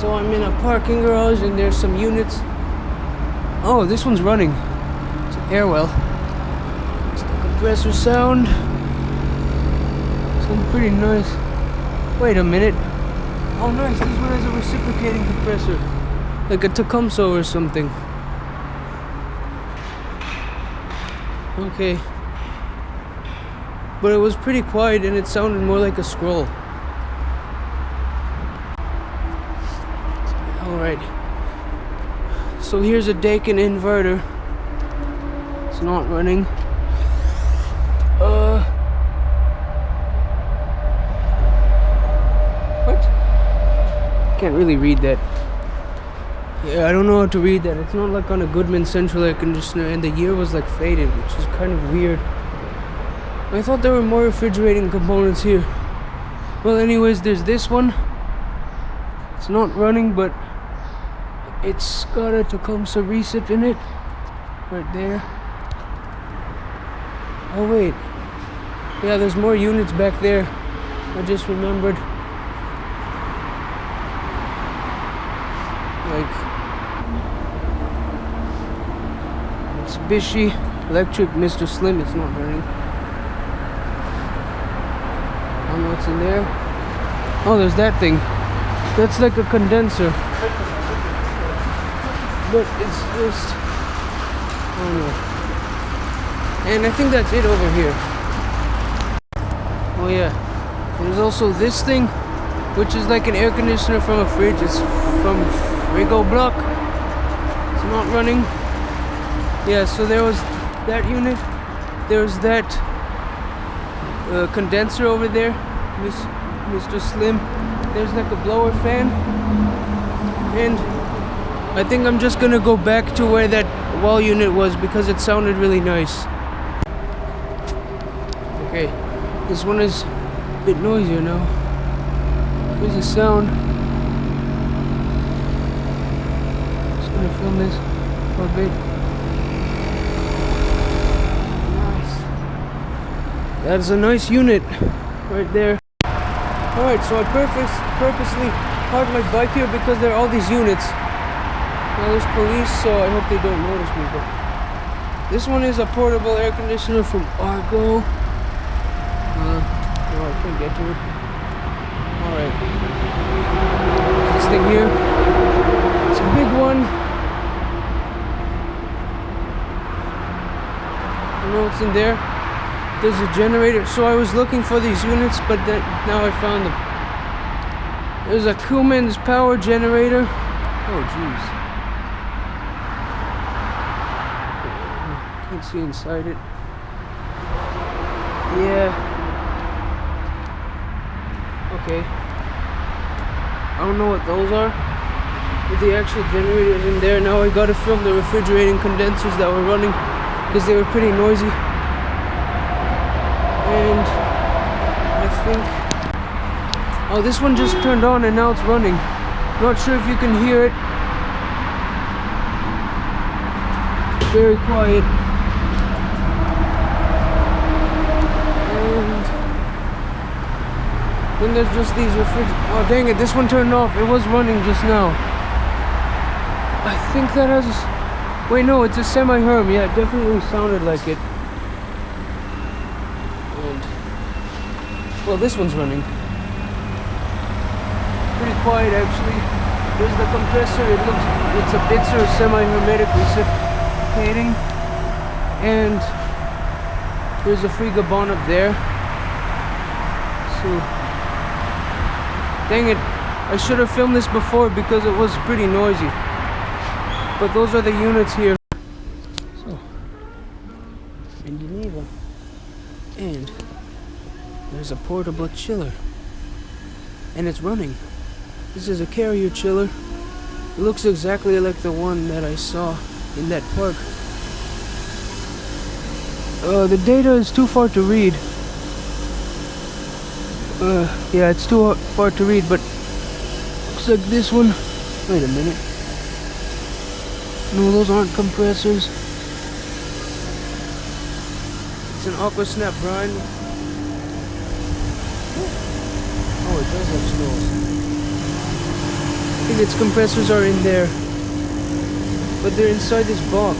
So I'm in a parking garage and there's some units. Oh, this one's running. It's an air well. It's the compressor sound. Sounds pretty nice. Wait a minute. Oh nice, this one has a reciprocating compressor. Like a Tecumseh or something. Okay. But it was pretty quiet and it sounded more like a scroll. Alright. So here's a Daikin inverter. It's not running. What? Can't really read that. Yeah, I don't know how to read that. It's not like on a Goodman central air conditioner, and the year was like faded, which is kind of weird. I thought there were more refrigerating components here. Well, anyways, there's this one. It's not running, but it's got a Tecumseh recip in it. Right there. Oh, wait. Yeah, there's more units back there. I just remembered. Like Mitsubishi Electric Mr. Slim. It's not running. I don't know what's in there. Oh, there's that thing. That's like a condenser. But it's just, I don't know. And I think that's it over here. Oh yeah. There's also this thing, which is like an air conditioner from a fridge. It's from Frigo Block. It's not running. Yeah, so there was that unit. There's that condenser over there, Mr. Slim. There's like a blower fan. And I think I'm just gonna go back to where that wall unit was because it sounded really nice. Okay, this one is a bit noisier now. Here's the sound. Just gonna film this for a bit. Nice. That's a nice unit right there. Alright, so I purposely parked my bike here because there are all these units. Now there's police, so I hope they don't notice me. But this one is a portable air conditioner from Argo. No, I can't get to it. Alright. This thing here. It's a big one. I don't know what's in there. There's a generator. So I was looking for these units, but now I found them. There's a Cummins power generator. Oh, jeez. Can't see inside it. Yeah. Okay. I don't know what those are. But the actual generator is in there. Now I gotta film the refrigerating condensers that were running because they were pretty noisy. And I think... Oh, this one just turned on and now it's running. Not sure if you can hear it. Very quiet. And then there's just these oh dang it, this one turned off. It was running just now. I think that has... Wait, no, it's a semi-herm. Yeah, it definitely sounded like it. And... Well, this one's running. Pretty quiet, actually. There's the compressor. It's a Bitzer semi-hermetic reciprocating. And there's a Frigabon up there. So, dang it, I should have filmed this before because it was pretty noisy. But those are the units here. So, in Geneva. And there's a portable chiller. And it's running. This is a carrier chiller. It looks exactly like the one that I saw in that park. The data is too far to read. Yeah, it's too far to read, but looks like this one. Wait a minute. No, those aren't compressors. It's an Aquasnap brine. Oh, it does have snows. think its compressors are in there, but they're inside this box.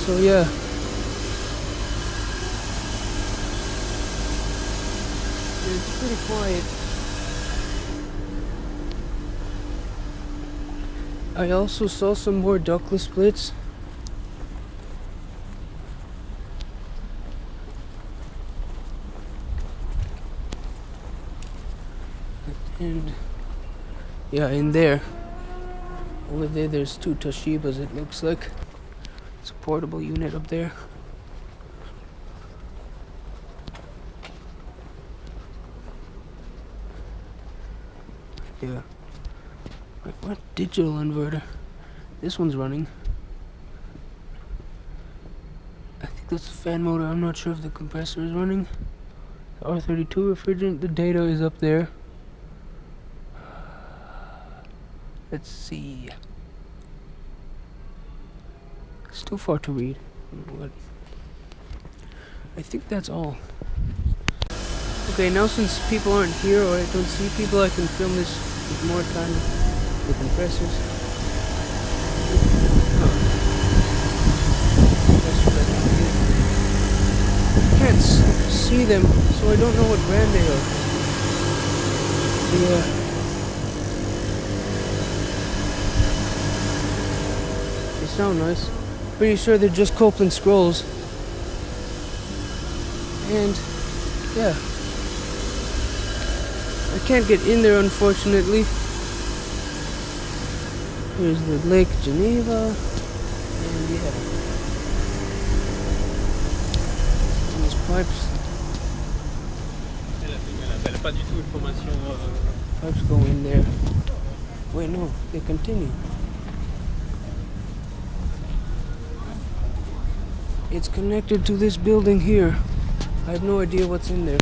So yeah. It's pretty quiet. I also saw some more ductless splits. And yeah, in there, over there, there's 2 Toshibas, it looks like. It's a portable unit up there. Yeah. Wait, what? Digital inverter. This one's running. I think that's a fan motor. I'm not sure if the compressor is running. The R32 refrigerant, the data is up there. Let's see. It's too far to read. What? I think that's all. Okay, now since people aren't here or I don't see people, I can film this with more time. The compressors. I can't see them, so I don't know what brand they are. Yeah. They sound nice. Pretty sure they're just Copeland scrolls. And yeah. I can't get in there, unfortunately. Here's the Lake Geneva. And yeah. These pipes. Elle a pas du tout une formation. Pipes go in there. Wait, no, they continue. It's connected to this building here. I have no idea what's in there.